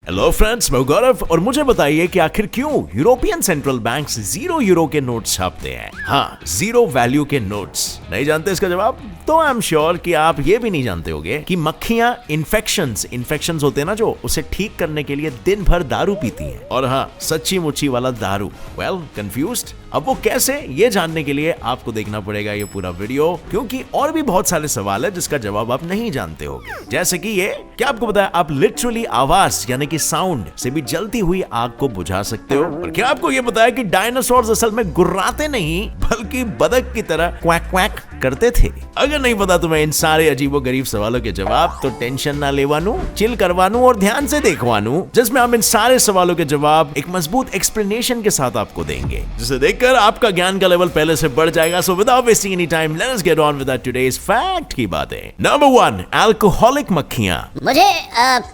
Hello friends, मैं गौरव और मुझे बताइए कि आखिर क्यों यूरोपियन सेंट्रल बैंक्स 0 यूरो के नोट्स छापते हैं। हाँ, 0 वैल्यू के नोट्स। नहीं जानते इसका जवाब? तो आई एम श्योर कि आप ये भी नहीं जानते होंगे कि मक्खियां इन्फेक्शंस होते हैं ना, जो उसे ठीक करने के लिए दिन भर दारू पीती हैं। और हाँ, सच्ची मुच्ची वाला दारू। Well, confused? अब वो कैसे, ये जानने के लिए आपको देखना पड़ेगा ये पूरा वीडियो, क्योंकि और भी बहुत सारे सवाल है जिसका जवाब आप नहीं जानते होंगे। जैसे कि ये, क्या आपको पता है आप लिटरली आवाज यानी कि साउंड से भी जलती हुई आग को बुझा सकते हो? और क्या आपको ये पता है कि डायनासोर्स असल में गुर्राते नहीं बल्कि बतख की तरह क्वैक क्वैक करते थे? अगर नहीं पता तुम्हें इन सारे अजीबो गरीब सवालों के जवाब, तो टेंशन ना लेवानू, चिल करवानू और ध्यान से देखवानू, जिसमें हम इन सारे सवालों के जवाब एक मजबूत एक्सप्लेनेशन के साथ आपको देंगे, जिसे देखकर आपका ज्ञान का लेवल पहले से बढ़ जाएगा। So without wasting any time, let's us get on with today's fact की बातें। नंबर 1, अल्कोहलिक मक्खियां। मुझे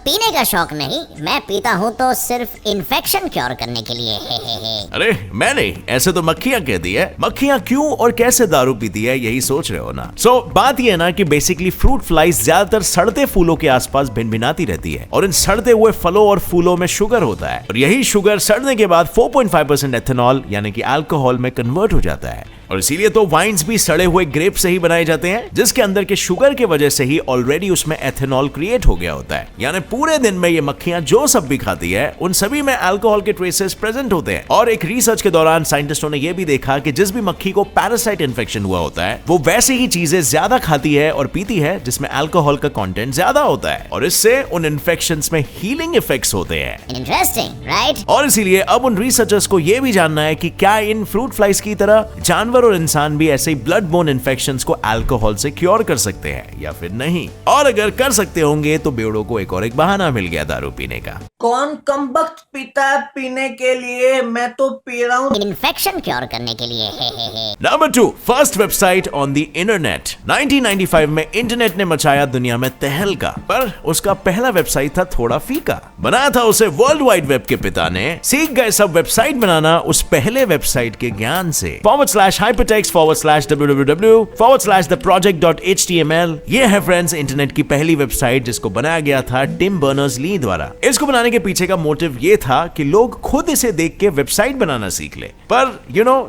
पीने का शौक नहीं, मैं पीता हूँ तो सिर्फ इन्फेक्शन क्योर करने के लिए। अरे मैं नहीं, ऐसे तो मक्खियां कहती है। मक्खियां क्यों और कैसे दारू पीती है, यही सोच रहे हो ना? बात ये है ना कि बेसिकली फ्रूट फ्लाइज ज्यादातर सड़ते फूलों के आसपास भिनभिनाती रहती है, और इन सड़ते हुए फलों और फूलों में शुगर होता है, और यही शुगर सड़ने के बाद 4.5% एथेनॉल यानी कि अल्कोहल में कन्वर्ट हो जाता है। और इसीलिए तो वाइन्स भी सड़े हुए ग्रेप से ही बनाए जाते हैं, जिसके अंदर के शुगर की वजह से ही ऑलरेडी उसमें एथेनॉल क्रिएट हो गया होता है। यानी पूरे दिन में ये मक्खियां जो सब भी खाती है, उन सभी में अल्कोहल के ट्रेसेस प्रेजेंट होते हैं। और एक रिसर्च के दौरान साइंटिस्टों ने यह भी देखा कि जिस भी मक्खी को पैरासाइट इन्फेक्शन हुआ होता है, वो वैसे ही चीजें ज्यादा खाती है और पीती है जिसमें अल्कोहल का कंटेंट ज्यादा होता है, और इससे उन इन्फेक्शंस में हीलिंग इफेक्ट्स होते हैं। Interesting, right? और इसीलिए अब उन रिसर्चर्स को यह भी जानना है कि क्या इन फ्रूट फ्लाइज की तरह जानवर और इंसान भी ऐसे ही ब्लड बोर्न इन्फेक्शंस को अल्कोहल से क्योर कर सकते हैं या फिर नहीं? और अगर कर सकते होंगे तो बेवड़ों को एक और एक बहाना मिल गया दारू पीने का। कौन कमबख्त पीता है पीने के लिए? मैं तो पी रहा हूँ इन्फेक्शन क्योर करने के लिए। Number 2, first website on the internet. 1995 में इंटरनेट ने मचाया दुनिया में तहलका, पर उसका पहला वेबसाइट था थोड़ा फीका। बनाया था उसे वर्ल्ड वाइड वेब के पिता ने। सीख गए सब वेबसाइट बनाना उस पहले वेबसाइट के ज्ञान से। /hypertext/www/theproject.html ये है फ्रेंड्स इंटरनेट की पहली वेबसाइट, जिसको बनाया गया था टिम बर्नर्स-ली द्वारा। इसको बनाने के पीछे का मोटिव ये था कि लोग खुद इसे देख के वेबसाइट बनाना सीख ले। पर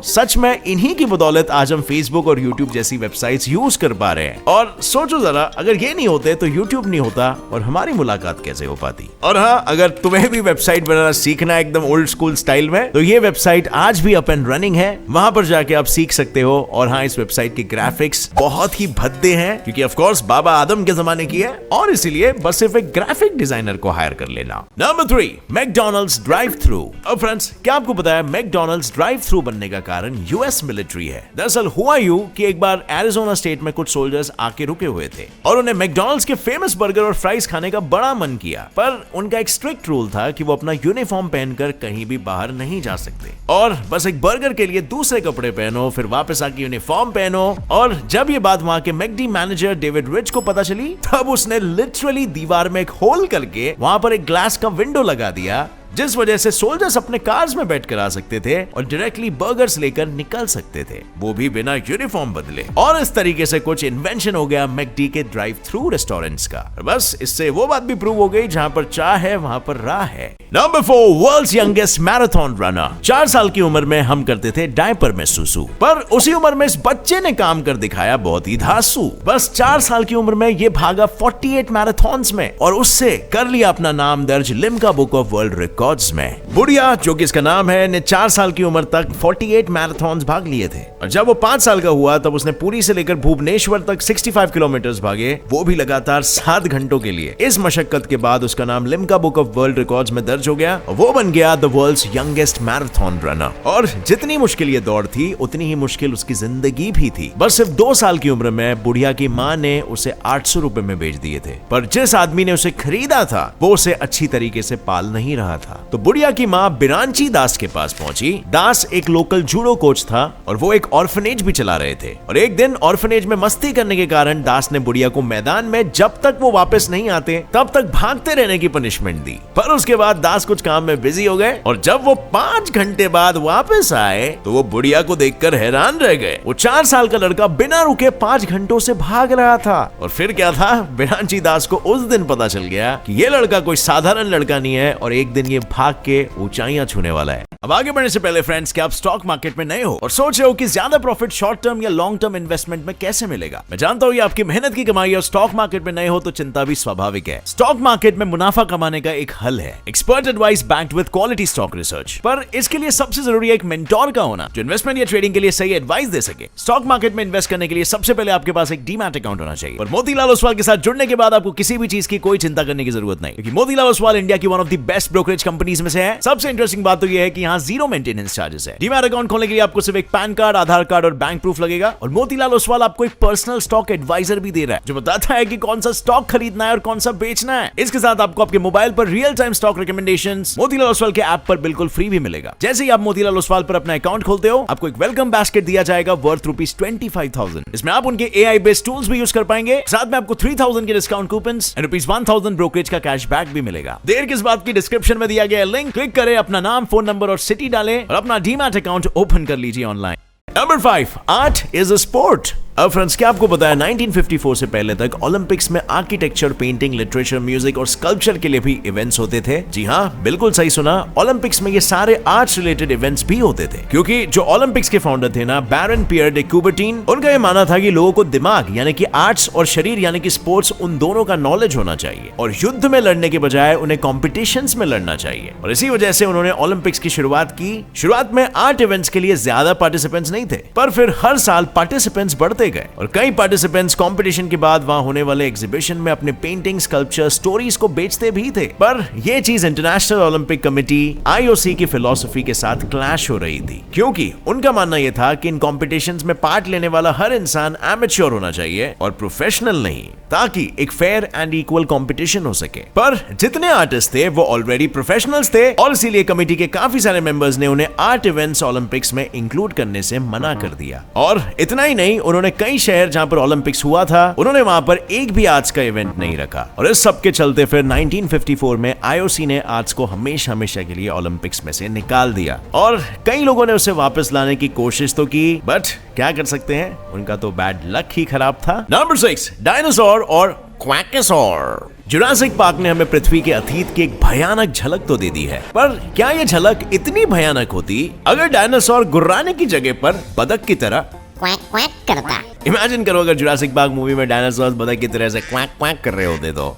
सच में इन्हीं की बदौलत आज हम फेसबुक और यूट्यूब जैसी वेबसाइट्स यूज कर पा रहे हैं। और सोचो जरा, अगर ये नहीं होते तो यूट्यूब नहीं होता और हमारी मुलाकात कैसे हो पाती? और हाँ, अगर तुम्हें भी वेबसाइट बनाना सीखना है एकदम ओल्ड स्कूल स्टाइल में, तो ये वेबसाइट आज भी अप एंड रनिंग है। वहां पर जाके आप सीख सकते हो। और हाँ, इस वेबसाइट के ग्राफिक्स बहुत ही भद्दे हैं, क्योंकि ऑफ कोर्स बाबा आदम के जमाने की है, और इसीलिए बस सिर्फ एक ग्राफिक डिजाइनर को हायर कर लेना। Number 3, McDonald's drive through. अब फ्रेंड्स, क्या आपको पता है मैकडॉनल्ड्स ड्राइव थ्रू बनने का कारण यूएस मिलिट्री है? दरअसल हुआ यूं कि एक बार एरिजोना स्टेट में कुछ सोल्जर्स आके रुके हुए थे, और उन्हें मैकडॉनल्ड्स के फेमस बर्गर और फ्राइज खाने का बड़ा मन किया। पर उनका एक स्ट्रिक्ट रूल था कि वो अपना यूनिफॉर्म पहनकर कहीं भी बाहर नहीं जा सकते, और बस एक बर्गर के लिए दूसरे कपड़े पहनो, फिर वापस आके यूनिफॉर्म पहनो। और जब ये बात वहां के मैकडी मैनेजर डेविड रिच को पता चली, तब उसने लिटरली दीवार में एक होल करके वहां पर एक ग्लास का विंडो लगा दिया, जिस वजह से सोल्जर्स अपने कार्स में बैठकर आ सकते थे और डायरेक्टली बर्गर्स लेकर निकल सकते थे, वो भी बिना यूनिफॉर्म बदले। और इस तरीके से कुछ इन्वेंशन हो गया मैकडी के ड्राइव थ्रू रेस्टोरेंट्स का। बस इससे वो बात भी प्रूव हो गई, जहां पर चाह है वहां पर राह है। Number 4, world's youngest marathon runner. 4 साल की उम्र में हम करते थे डायपर में सुसु, पर उसी उम्र में इस बच्चे ने काम कर दिखाया बहुत ही धांसू। बस 4 साल की उम्र में ये भागा 48 मैराथन्स में, और उससे कर लिया अपना नाम दर्ज Limca book of world records में। बुढ़िया, जो कि इसका नाम है, ने 4 साल की उम्र तक 48 मैराथन्स भाग लिए थे, और जब वो 5 साल का हुआ तब उसने पुरी से लेकर भुवनेश्वर तक 65 किलोमीटर भागे, वो भी लगातार 7 घंटों के लिए। इस मशक्कत के बाद उसका नाम Limca book of world records में दर्ज हो गया, और वो बन गया the world's youngest marathon runner. और जितनी मुश्किल ये दौड़ थी, उतनी ही मुश्किल उसकी जिंदगी भी थी। बस सिर्फ 2 साल की उम्र में बुढ़िया की माँ ने उसे 800 रुपए में बेच दिए थे, पर जिस आदमी ने उसे खरीदा था वो उसे अच्छी तरीके से पाल नहीं रहा था। था। तो बुढ़िया की माँ बिरांची दास के पास पहुंची। दास एक लोकल जूडो कोच था और वो एक ऑर्फनेज भी चला रहे थे। और एक दिन ऑर्फनेज में मस्ती करने के कारण दास ने बुढ़िया को मैदान में जब तक वो वापस नहीं आते तब तक भागते रहने की पनिशमेंट दी। पर उसके बाद दास कुछ काम में बिजी हो गए और जब वो 5 घंटे बाद वापस आए तो वो बुढ़िया को देखकर हैरान रह गए। वो 4 साल का लड़का बिना रुके 5 घंटों से भाग रहा था। और फिर क्या था, बिरांची दास को उस दिन पता चल गया कि ये लड़का कोई साधारण लड़का नहीं है और एक दिन ये भाग के ऊंचाइयां छूने वाला है। अब आगे बढ़ने से पहले फ्रेंड्स, क्या आप स्टॉक मार्केट में नए हो और सोच रहे हो कि ज्यादा प्रॉफिट शॉर्ट टर्म या लॉन्ग टर्म इन्वेस्टमेंट में कैसे मिलेगा? मैं जानता हूँ ये आपकी मेहनत की कमाई है और स्टॉक मार्केट में नए हो तो चिंता भी स्वाभाविक है। स्टॉक मार्केट में मुनाफा कमाने का एक हल है, expert advice backed with quality stock research. पर इसके लिए सबसे जरूरी है एक मेंटोर का होना जो इन्वेस्टमेंट या ट्रेडिंग के लिए सही एडवाइस दे सके। स्टॉक मार्केट में इन्वेस्ट करने के लिए सबसे पहले आपके पास एक डीमैट अकाउंट होना चाहिए। और मोतीलाल ओसवाल के साथ जुड़ने के बाद आपको किसी भी चीज की कोई चिंता करने की जरूरत नहीं, क्योंकि मोतीलाल ओसवाल इंडिया की one of the best brokerage companies में से है। सबसे इंटरेस्टिंग बात तो यह है कि यहाँ 0 मेंटेनेंस चार्जेस है। डीमैट अकाउंट खोलने के लिए आपको सिर्फ एक पैन कार्ड, आधार कार्ड और बैंक प्रूफ लगेगा। और मोतीलाल ओसवाल आपको एक पर्सनल स्टॉक एडवाइजर भी दे रहा है जो बताता है कि कौन सा स्टॉक खरीदना है और कौन सा बेचना है। इसके साथ आपको आपके मोबाइल पर real time stock recommendations Motilal Oswal के ऐप पर बिल्कुल फ्री भी मिलेगा। जैसे ही आप मोतीलाल ओसवाल पर अपना अकाउंट खोलते हो आपको एक वेलकम बास्केट दिया जाएगा वर्थ ₹25,000। इसमें आप उनके AI बेस्ड टूल्स भी यूज कर पाएंगे। साथ में आपको 3,000 के डिस्काउंट कूपन्स एंड ₹1,000 ब्रोकरेज का कैशबैक भी मिलेगा। देर किस बात की, डिस्क्रिप्शन में दिया गया लिंक क्लिक करें, अपना नाम, फोन नंबर और सिटी डालें और अपना डीमैट अकाउंट ओपन कर लीजिए online. Number 5, art is a sport. अब फ्रेंड्स, क्या आपको पता है 1954 से पहले तक ओलंपिक्स में आर्किटेक्चर, पेंटिंग, लिटरेचर, म्यूजिक और स्कल्पचर के लिए भी इवेंट्स होते थे? जी हाँ, बिल्कुल सही सुना। ओलंपिक्स में ये सारे आर्ट्स रिलेटेड इवेंट्स भी होते थे, क्योंकि जो ओलंपिक्स के फाउंडर थे ना, बैरन पियर डे कुबर्टीन, उनका ये मानना था कि लोगों को दिमाग यानी कि आर्ट्स और शरीर यानी कि स्पोर्ट्स, उन दोनों का नॉलेज होना चाहिए और युद्ध में लड़ने के बजाय उन्हें कॉम्पिटिशंस में लड़ना चाहिए। और इसी वजह से उन्होंने ओलंपिक्स की शुरुआत की। शुरुआत में आर्ट इवेंट्स के लिए ज्यादा पार्टिसिपेंट्स नहीं थे, पर फिर हर साल पार्टिसिपेंट्स बढ़ते गए और कई पार्टिसिपेंट्स कंपटीशन के बाद वहां होने वाले एग्जीबिशन में अपने पेंटिंग, स्कल्पचर, स्टोरीज को बेचते भी थे। पर यह चीज इंटरनेशनल ओलंपिक कमेटी IOC की फिलॉसफी के साथ क्लैश हो रही थी, क्योंकि उनका मानना यह था कि इन कॉम्पिटिशंस में पार्ट लेने वाला हर इंसान एमेच्योर होना चाहिए और प्रोफेशनल नहीं, ताकि एक फेयर एंड इक्वल कंपटीशन हो सके। पर जितने आर्टिस्ट थे वो ऑलरेडी प्रोफेशनल्स थे और इसीलिए कमेटी के काफी सारे मेंबर्स ने उन्हें आर्ट इवेंट्स ओलंपिक्स में इंक्लूड करने से मना कर दिया। और इतना ही नहीं, उन्होंने कई शहर जहां पर ओलंपिक्स हुआ था उन्होंने वहां पर एक भी आर्ट्स का इवेंट नहीं रखा। और इस सब के चलते फिर 1954 में IOC ने आर्ट्स को हमेशा के लिए ओलंपिक्स में से निकाल दिया और कई लोगों ने उसे वापस लाने की कोशिश तो की, बट क्या कर सकते हैं, उनका तो बैड लक ही खराब था। नंबर 6, डायनासोर और क्वैकेसोर। जुरासिक पार्क ने हमें पृथ्वी के अतीत की एक भयानक झलक तो दे दी है, पर क्या यह झलक इतनी भयानक होती अगर डायनासोर गुर्राने की जगह पर बतख की तरह क्वैक क्वैक करता? इमेजिन करो अगर जुरासिक पार्क मूवी में डायनासोर बतख की तरह से क्वैक क्वैक कर रहे होते तो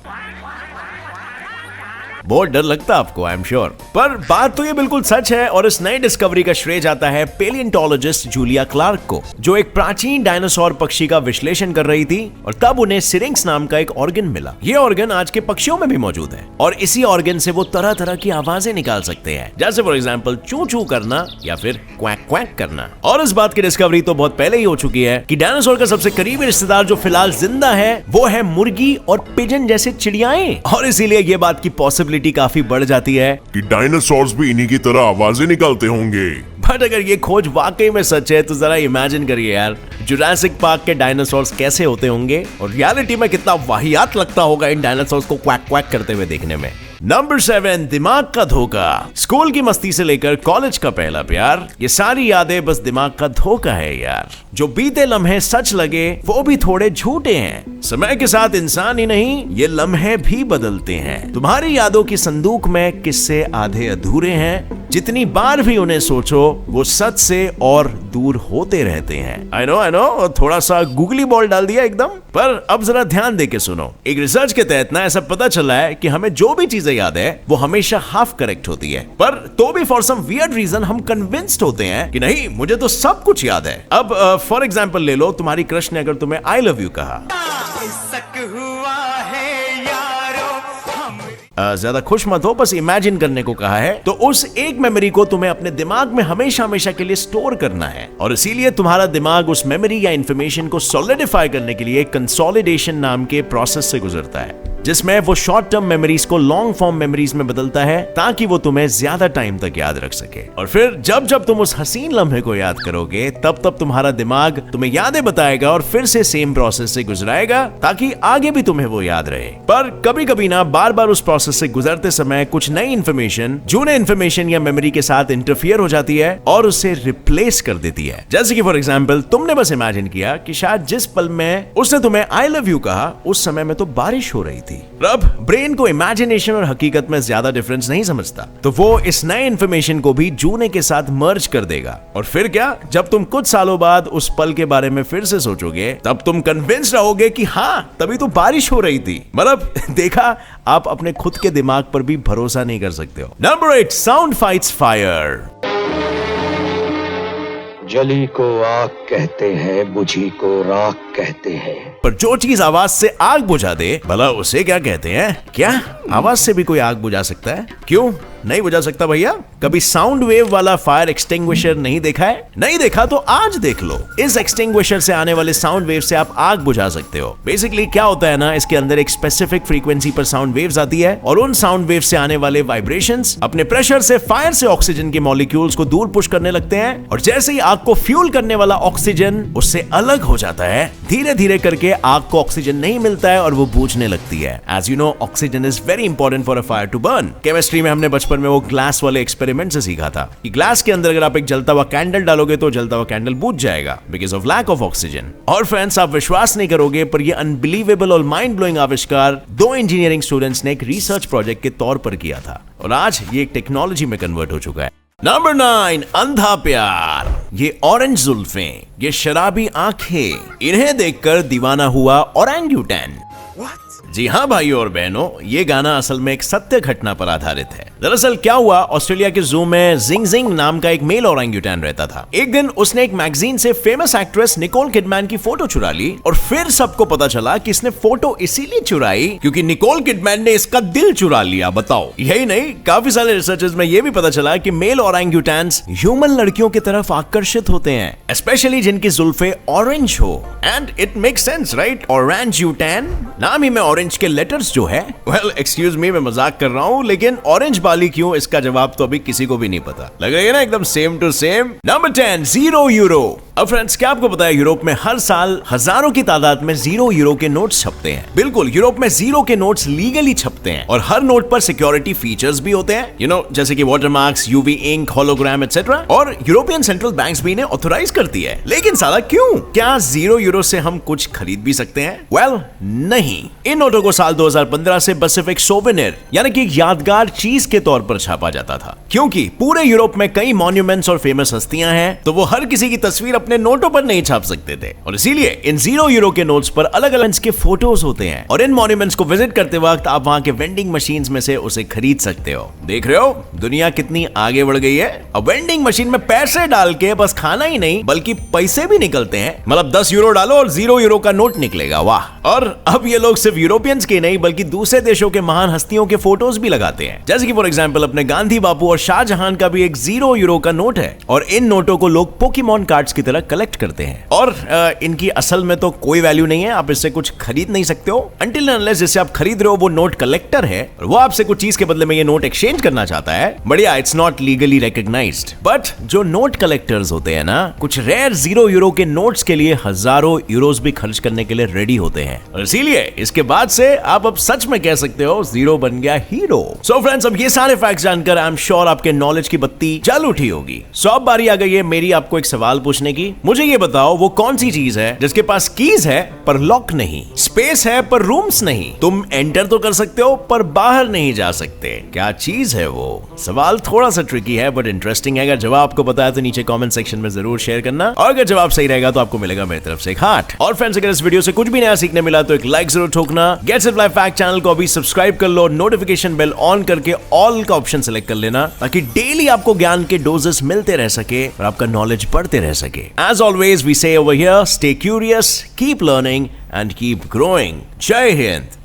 बहुत डर लगता आपको, आई एम श्योर। पर बात तो ये बिल्कुल सच है और इस नई डिस्कवरी का श्रेय जाता है पेलियोंटोलॉजिस्ट जूलिया क्लार्क को, जो एक प्राचीन डायनासोर पक्षी का विश्लेषण कर रही थी और तब उन्हें सिरिंक्स नाम का एक ऑर्गन मिला। ये ऑर्गन आज के पक्षियों में भी मौजूद है और इसी ऑर्गन से वो तरह तरह की आवाजें निकाल सकते हैं, जैसे फॉर एग्जाम्पल चू चू करना या फिर क्वैक क्वैक करना। और इस बात की डिस्कवरी तो बहुत पहले ही हो चुकी है कि डायनासोर का सबसे करीबी रिश्तेदार जो फिलहाल जिंदा है वो है मुर्गी और पिजन जैसे चिड़ियाएं, और इसीलिए ये बात की पॉसिबिलिटी काफी बढ़ जाती है कि डायनासोर्स भी इन्हीं की तरह आवाजें निकालते होंगे। बट अगर ये खोज वाकई में सच है तो जरा इमेजिन करिए यार, जुरासिक पार्क के डायनासोर्स कैसे होते होंगे और रियलिटी में कितना वाहियात लगता होगा इन डायनासोर्स को क्वैक क्वैक करते हुए देखने में। नंबर 7, दिमाग का धोखा। स्कूल की मस्ती से लेकर कॉलेज का पहला प्यार, ये सारी यादें बस दिमाग का धोखा है यार। जो बीते लम्हे सच लगे वो भी थोड़े झूठे हैं। समय के साथ इंसान ही नहीं, ये लम्हे भी बदलते हैं। तुम्हारी यादों की संदूक में किस्से आधे अधूरे हैं, जितनी बार भी उन्हें सोचो वो सच से और दूर होते रहते हैं। आई नो थोड़ा सा गूगली बॉल डाल दिया एकदम, पर अब जरा ध्यान दे के सुनो। एक रिसर्च के तहत ना ऐसा पता चला है कि हमें जो भी चीजें याद है वो हमेशा हाफ करेक्ट होती है, पर तो भी फॉर सम वियर्ड रीजन हम कन्विंस्ड होते हैं कि नहीं मुझे तो सब कुछ याद है। अब फॉर एग्जाम्पल ले लो, तुम्हारी क्रश ने अगर तुम्हें आई लव यू कहा, ज्यादा खुश मत हो, बस इमेजिन करने को कहा है, तो उस एक मेमोरी को तुम्हें अपने दिमाग में हमेशा हमेशा के लिए स्टोर करना है और इसीलिए तुम्हारा दिमाग उस मेमोरी या इंफॉर्मेशन को सॉलिडिफाई करने के लिए कंसोलिडेशन नाम के प्रोसेस से गुजरता है। जिसमें वो शॉर्ट टर्म मेमोरीज को लॉन्ग फॉर्म मेमोरीज में बदलता है ताकि वो तुम्हें ज्यादा टाइम तक याद रख सके। और फिर जब जब तुम उस हसीन लम्हे को याद करोगे तब तब तुम्हारा दिमाग तुम्हें यादें बताएगा और फिर से सेम प्रोसेस से गुजराएगा ताकि आगे भी तुम्हें वो याद रहे। पर कभी कभी ना बार बार उस प्रोसेस से गुजरते समय कुछ नई इंफॉर्मेशन जूने इंफॉर्मेशन या मेमोरी के साथ इंटरफियर हो जाती है और उसे रिप्लेस कर देती है। जैसे कि फॉर एग्जांपल तुमने बस इमेजिन किया कि शायद जिस पल में उसने तुम्हें आई लव यू कहा उस समय में तो बारिश हो रही थी। अब ब्रेन को इमेजिनेशन और हकीकत में ज्यादा डिफरेंस नहीं समझता, तो वो इस नए इंफॉर्मेशन को भी जूने के साथ मर्ज कर देगा। और फिर क्या, जब तुम कुछ सालों बाद उस पल के बारे में फिर से सोचोगे तब तुम कन्विंस रहोगे कि हाँ तभी तो बारिश हो रही थी। मतलब देखा, आप अपने खुद के दिमाग पर भी भरोसा नहीं कर सकते हो। Number 8, sound fights fire. जली को आग कहते हैं, बुझी को राख कहते हैं। पर जो चीज आवाज से आग बुझा दे भला उसे क्या कहते हैं? क्या आवाज से भी कोई आग बुझा सकता है? क्यों नहीं बुझा सकता भैया? कभी साउंड वेव वाला फायर एक्सटिंग्विशर नहीं देखा है? नहीं देखा तो आज देख लो। इस एक्सटिंग्विशर से आने वाले साउंड वेव से आप आग बुझा सकते हो। बेसिकली क्या होता है ना, इसके अंदर एक स्पेसिफिक फ्रीक्वेंसी पर साउंड वेव्स आती है और उन साउंड वेव से आने वाले वाइब्रेशंस अपने प्रेशर से फायर से ऑक्सीजन के मॉलिक्यूल्स को दूर पुश करने लगते हैं और जैसे ही आग को फ्यूल करने वाला ऑक्सीजन उससे अलग हो जाता है, धीरे धीरे करके आग को ऑक्सीजन नहीं मिलता है और वो बुझने लगती है। As you know, oxygen is very important for a fire to burn. Chemistry में हमने बचपन में वो ग्लास वाले एक्सपेरिमेंट से सीखा था कि ग्लास के अंदर अगर आप एक जलता हुआ कैंडल डालोगे तो जलता हुआ कैंडल बुझ जाएगा because of lack of oxygen. और फ्रेंड्स, आप विश्वास नहीं करोगे पर ये अनबिलीवेबल और माइंड ब्लोइंग आविष्कार 2 इंजीनियरिंग स्टूडेंट्स ने एक रिसर्च प्रोजेक्ट के तौर पर किया था और आज ये एक टेक्नोलॉजी में कन्वर्ट हो चुका है। नंबर 9, अंधा प्यार। ये ऑरेंज जुल्फें, ये शराबी आंखें, इन्हें देखकर दीवाना हुआ ओरंगुटैन। जी हाँ भाइयों और बहनों, ये गाना असल में एक सत्य घटना पर आधारित है। दरअसल क्या हुआ, ऑस्ट्रेलिया के जू में जिंग जिंग नाम का एक मेल ओरंगुटैन रहता था। एक दिन उसने एक मैगजीन से फेमस एक्ट्रेस निकोल किडमैन की फोटो चुरा ली और फिर सबको पता चला कि इसने फोटो इसीलिए चुराई क्योंकि निकोल किडमैन ने इसका दिल चुरा लिया। बताओ, यही नहीं, काफी सारे रिसर्चर्स में यह भी पता चला कि मेल ओरंगुटैन्स ह्यूमन लड़कियों की तरफ आकर्षित होते हैं, स्पेशली जिनकी जुल्फे ऑरेंज हो। And it makes sense, right? Orangutan नाम ही में ऑरेंज के लेटर्स जो है। वेल एक्सक्यूज मी, मैं मजाक कर रहा हूँ, लेकिन ऑरेंज वाली क्यों, इसका जवाब तो अभी किसी को भी नहीं पता। लग रही है ना एकदम सेम टू सेम। नंबर 10, €0। अब फ्रेंड्स, क्या आपको पता है यूरोप में हर साल हजारों की तादाद में €0 के नोट्स छपते हैं। बिल्कुल, यूरोप में 0 के नोट्स लीगली छपते हैं और हर नोट पर सिक्योरिटी फीचर्स भी होते हैं, यू नो, जैसे कि watermarks, UV ink, hologram etcetera. और यूरोपियन सेंट्रल बैंक्स भी इन्हें ऑथोराइज करती है। लेकिन साला क्यों? क्या €0 से हम कुछ खरीद भी सकते हैं? वेल नहीं, इन नोटों को साल 2015 से बस सिर्फ एक सोवेनिर यानी कि यादगार चीज के तौर पर छापा जाता था, क्योंकि पूरे यूरोप में कई मॉन्यूमेंट्स और फेमस हस्तियां हैं, तो वो हर किसी की तस्वीर अपने नोटों पर नहीं छाप सकते थे और इसीलिए इन €0 के नोट्स पर अलग अलग के फोटोज होते हैं और इन मॉन्यूमेंट्स को विजिट करते वक्त आप वहां के वेंडिंग मशीन्स में से उसे खरीद सकते हो। देख रहे हो दुनिया कितनी आगे बढ़ गई है। अब वेंडिंग मशीन में पैसे डाल के बस खाना ही नहीं बल्कि पैसे भी निकलते हैं। मतलब €10 डालो और €0 का नोट निकलेगा। वाह! और अब ये लोग सिर्फ यूरोपियंस के नहीं बल्कि दूसरे देशों के महान हस्तियों के फोटोज भी लगाते हैं। जैसे कि फॉर एग्जांपल अपने गांधी बापू और शाहजहां का भी एक €0 का नोट है और इन नोटों को लोग पोकेमॉन कार्ड्स की तरह कलेक्ट करते हैं। और इनकी असल में तो कोई वैल्यू नहीं है, आप इससे कुछ खरीद नहीं सकते हो अनटिल अनलेस जिससे आप खरीद रहे हो वो नोट कलेक्टर है और वो आपसे कुछ चीज के बदले में ये नोट एक्सचेंज करना चाहता है। बढ़िया, it's not legally recognised. But जो नोट कलेक्टर्स होते हैं ना, कुछ रेयर €0 के नोट्स के लिए हजारों यूरोस भी खर्च करने के लिए रेडी होते हैं और इसीलिए इसके बाद से आप अब सच में कह सकते हो ज़ीरो बन गया हीरो। सो फ्रेंड्स, अब ये सारे फैक्ट्स जानकर आई एम श्योर आपके नॉलेज की बत्ती जल उठी होगी। सो अब बारी आ गई है मेरी आपको एक सवाल पूछने की। मुझे ये बताओ वो कौन सी चीज है जिसके पास कीज है पर लॉक नहीं, स्पेस है पर रूम्स नहीं, तुम एंटर तो कर सकते हो पर बाहर नहीं जा सकते। क्या चीज है वो? सवाल थोड़ा सा ट्रिकी है बट इंटरेस्टिंग है। अगर जवाब आपको पता है तो नीचे कमेंट सेक्शन में जरूर शेयर करना और अगर जवाब सही रहेगा तो आपको मिलेगा मेरी तरफ से एक हार्ट। और फ्रेंड्स, अगर इस वीडियो से कुछ भी नया सीखने मिला तो एक लाइक जरूर ठोकना। Gets it live fact channel को अभी सब्सक्राइब कर लो, नोटिफिकेशन बेल ऑन करके ऑल का ऑप्शन सेलेक्ट कर लेना ताकि डेली आपको ज्ञान के डोजेस मिलते रह सके और आपका नॉलेज बढ़ते रह सके। एज ऑलवेज वी से over here, stay curious, keep learning and keep growing. जय हिंद।